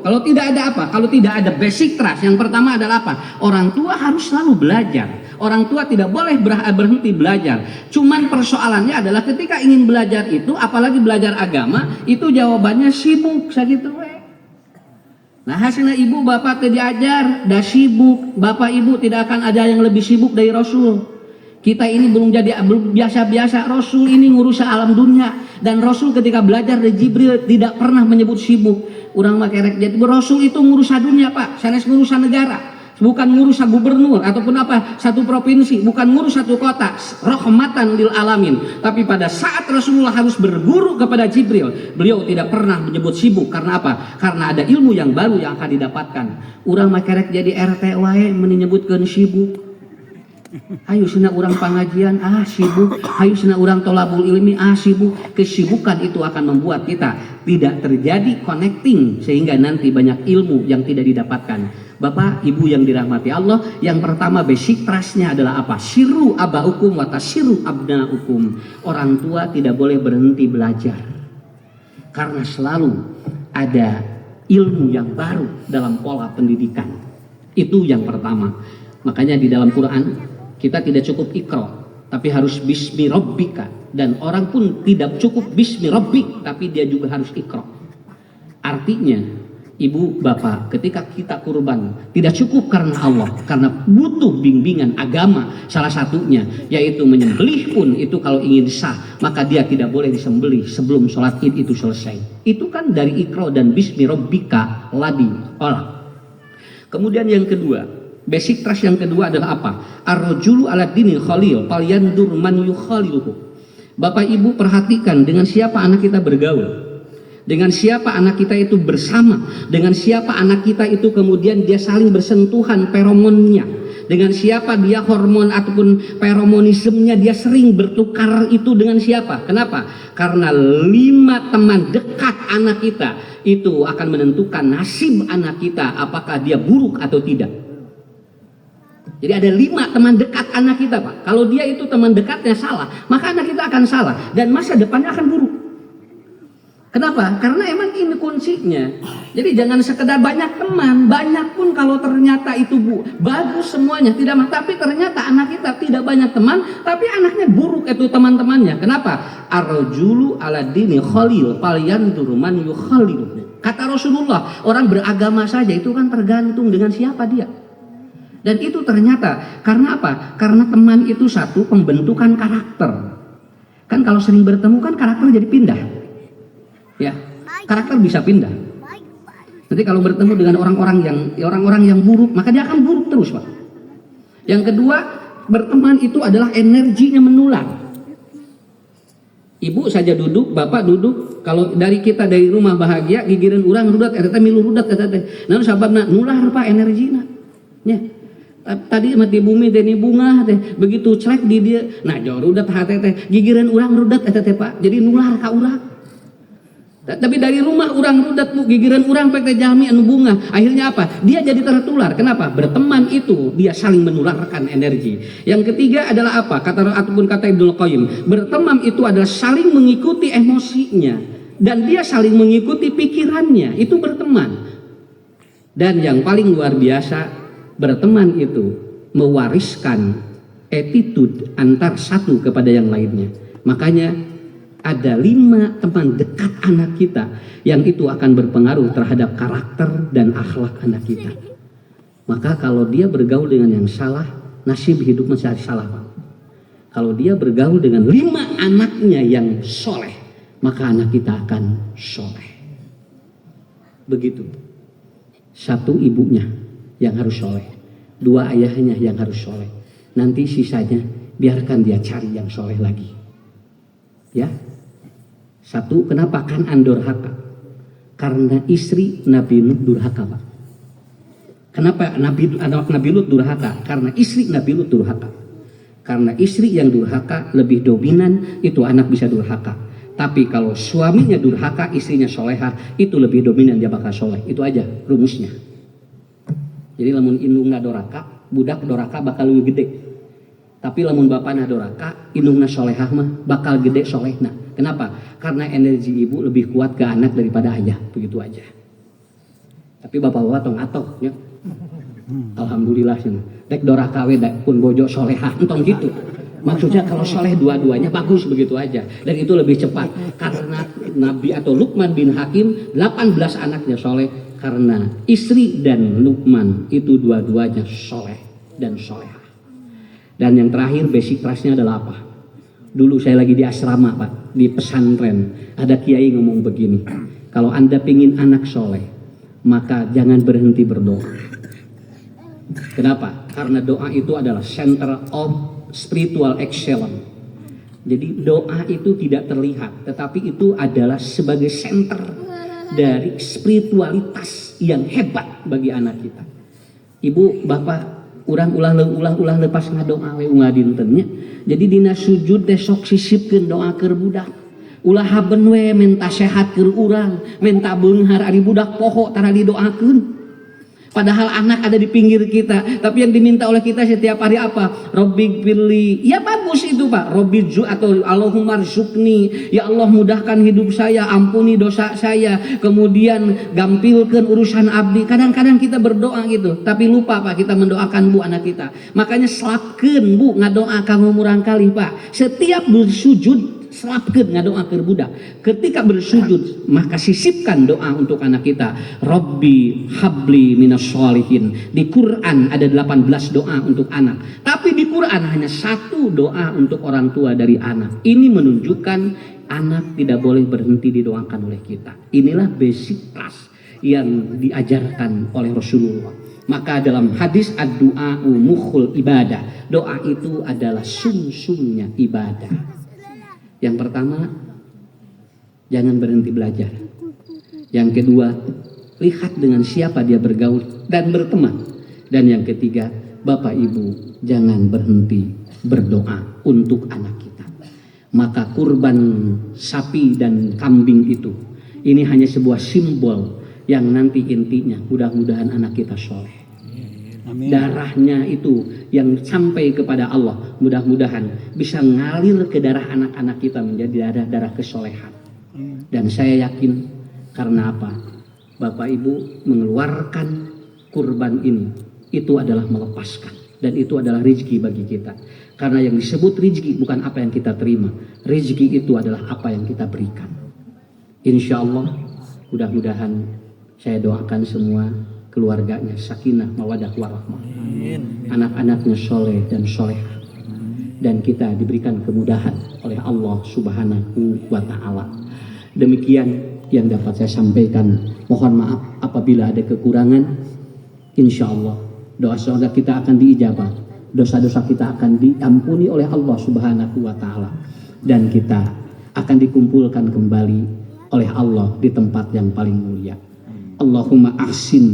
Kalau tidak ada apa? Kalau tidak ada basic trust, yang pertama adalah apa? Orang tua harus selalu belajar. Orang tua tidak boleh berhenti belajar. Cuman persoalannya adalah ketika ingin belajar itu, apalagi belajar agama, itu jawabannya sibuk sakitu we. Nah, hasilnya ibu bapak tidak diajar, dah sibuk. Bapak ibu tidak akan ada yang lebih sibuk dari Rasul. Kita ini belum biasa-biasa. Rasul ini ngurus alam dunia, dan Rasul ketika belajar dari Jibril tidak pernah menyebut sibuk. Orang makerek jadi Rasul itu ngurus dunia, Pak. Sanes ngurus negara. Bukan ngurus gubernur ataupun apa satu provinsi, bukan ngurus satu kota, rahmatan lil alamin. Tapi pada saat Rasulullah harus berguru kepada Jibril, beliau tidak pernah menyebut sibuk. Karena apa? Karena ada ilmu yang baru yang akan didapatkan. Urang makerek jadi RT wae menyebutkan sibuk. Hayu sina urang pengajian sibuk, hayu sina urang tolabul ilmi sibuk. Kesibukan itu akan membuat kita tidak terjadi connecting, sehingga nanti banyak ilmu yang tidak didapatkan. Bapak, ibu yang dirahmati Allah, yang pertama basic trustnya adalah apa? Siru abaukum wa tasiru abnaukum. Orang tua tidak boleh berhenti belajar, karena selalu ada ilmu yang baru dalam pola pendidikan. Itu yang pertama. Makanya di dalam Quran kita tidak cukup ikra, tapi harus bismi rabbika. Dan orang pun tidak cukup bismi rabbik, tapi dia juga harus ikra. Artinya ibu bapak, ketika kita kurban tidak cukup karena Allah, karena butuh bimbingan agama. Salah satunya yaitu menyembelih pun itu kalau ingin sah, maka dia tidak boleh disembelih sebelum sholat id itu selesai. Itu kan dari ikra dan bismi rabbika ladi olah. Kemudian yang kedua, basic trust yang kedua adalah apa? Ar-rajulu ala dinil khalil falyandur man yukhaliluhu. Bapak ibu perhatikan dengan siapa anak kita bergaul, dengan siapa anak kita itu bersama, dengan siapa anak kita itu kemudian dia saling bersentuhan feromonnya, dengan siapa dia hormon ataupun feromonismenya dia sering bertukar itu dengan siapa. Kenapa? Karena 5 teman dekat anak kita itu akan menentukan nasib anak kita, apakah dia buruk atau tidak. Jadi ada 5 teman dekat anak kita, Pak. Kalau dia itu teman dekatnya salah, maka anak kita akan salah dan masa depannya akan buruk. Kenapa? Karena emang ini kuncinya. Jadi jangan sekedar banyak teman, banyak pun kalau ternyata itu bagus semuanya, tidak, tapi ternyata anak kita tidak banyak teman, tapi anaknya buruk itu teman-temannya. Kenapa? Ar-rajulu ala dini khalil falyanzur man yukhalilu. Kata Rasulullah, orang beragama saja itu kan tergantung dengan siapa dia. Dan itu ternyata karena apa? Karena teman itu satu pembentukan karakter. Kan kalau sering bertemu kan karakter jadi pindah. Ya, karakter bisa pindah. Nanti kalau bertemu dengan orang-orang yang buruk, maka dia akan buruk terus, Pak. Yang kedua, berteman itu adalah energinya menular. Ibu saja duduk, bapak duduk. Kalau dari kita dari rumah bahagia, gigiran urang rudat, eta milu rudat, eta teh. Namun sababna nular Pak energina. Ya. Tadi mati bumi deni bunga teh begitu celek di dia. Nah, jauh rudat hate teh gigiran urang rudat eta teh Pak. Jadi nular ka urang. Tapi dari rumah urang rudat bu, gigiran urang pek teh jalmi anu bunga. Akhirnya apa? Dia jadi tertular. Kenapa? Berteman itu dia saling menularkan energi. Yang ketiga adalah apa? Ataupun kata Ibnu Qayyim, berteman itu adalah saling mengikuti emosinya dan dia saling mengikuti pikirannya. Itu berteman. Dan yang paling luar biasa, berteman itu mewariskan attitude antar satu kepada yang lainnya. Makanya ada 5 teman dekat anak kita yang itu akan berpengaruh terhadap karakter dan akhlak anak kita. Maka kalau dia bergaul dengan yang salah, nasib hidup masih salah, Pak. Kalau dia bergaul dengan 5 anaknya yang soleh, maka anak kita akan soleh. Begitu. 1 ibunya yang harus soleh, 2 ayahnya yang harus soleh. Nanti sisanya biarkan dia cari yang soleh lagi. Ya, 1, kenapa Kan'an durhaka? Karena istri Nabi Nuh durhaka, Pak. Kenapa anak Nabi Lut durhaka? Karena istri Nabi Lut durhaka. Karena istri yang durhaka lebih dominan, itu anak bisa durhaka. Tapi kalau suaminya durhaka, istrinya solehah, itu lebih dominan, dia bakal soleh. Itu aja rumusnya. Jadi lamun indungna doraka, budak doraka bakal lebih gede. Tapi lamun bapana doraka, indungna solehah mah bakal gede solehna. Kenapa? Karena energi ibu lebih kuat ke anak daripada ayah. Begitu aja. Tapi bapak-bapak tong atoh ya. Alhamdulillah sih. Dek dora kawe dek pun bojo solehah entong gitu. Maksudnya kalau soleh dua-duanya bagus begitu aja. Dan itu lebih cepat. Karena Nabi atau Luqman bin Hakim 18 anaknya soleh. Karena istri dan Luqman itu dua-duanya soleh dan solehah. Dan yang terakhir basic trustnya adalah apa? Dulu saya lagi di asrama Pak, di pesantren. Ada kiai ngomong begini. Kalau Anda pingin anak soleh, maka jangan berhenti berdoa. Kenapa? Karena doa itu adalah center of spiritual excellence. Jadi doa itu tidak terlihat, tetapi itu adalah sebagai center dari spiritualitas yang hebat bagi anak kita. Ibu, bapak, urang ulah lepas ngadoa we unga dintennya. Jadi dina sujud teh sok sisipkeun doa keur budak. Ulah haben we minta sehat keur urang, minta beunghar ari budak poho tara didoakeun. Padahal anak ada di pinggir kita, tapi yang diminta oleh kita setiap hari apa? Robbi firli. Ya bagus itu Pak. Robbi ju atau Allahumma rzukni. Ya Allah mudahkan hidup saya, ampuni dosa saya. Kemudian gampilkan urusan abdi. Kadang-kadang kita berdoa gitu, tapi lupa Pak kita mendoakan bu anak kita. Makanya selapkeun bu ngadoa kanggo murang kali Pak. Setiap bersujud selapkeun ngadoa keur budak. Ketika bersujud maka sisipkan doa untuk anak kita. Robbi habli minas sholihin. Di Quran ada 18 doa untuk anak. Tapi di Quran hanya satu doa untuk orang tua dari anak. Ini menunjukkan anak tidak boleh berhenti didoakan oleh kita. Inilah basic trust yang diajarkan oleh Rasulullah. Maka dalam hadis ad-du'a'u mukhul ibadah. Doa itu adalah sumsumnya ibadah. Yang pertama, jangan berhenti belajar. Yang kedua, lihat dengan siapa dia bergaul dan berteman. Dan yang ketiga, Bapak Ibu, jangan berhenti berdoa untuk anak kita. Maka kurban sapi dan kambing itu, ini hanya sebuah simbol yang nanti intinya mudah-mudahan anak kita soleh. Amin. Darahnya itu yang sampai kepada Allah mudah-mudahan bisa ngalir ke darah anak-anak kita menjadi darah kesolehan. Dan saya yakin karena apa? Bapak Ibu mengeluarkan kurban ini itu adalah melepaskan dan itu adalah rezeki bagi kita. Karena yang disebut rezeki bukan apa yang kita terima. Rezeki itu adalah apa yang kita berikan. Insya Allah mudah-mudahan saya doakan semua keluarganya sakinah mawadah warahmah, anak-anaknya soleh dan solehah, dan kita diberikan kemudahan oleh Allah Subhanahu wa Ta'ala. Demikian yang dapat saya sampaikan. Mohon maaf apabila ada kekurangan. Insya Allah doa-doa kita akan diijabah, dosa-dosa kita akan diampuni oleh Allah Subhanahu wa Ta'ala, dan kita akan dikumpulkan kembali oleh Allah di tempat yang paling mulia. Allahumma ahsin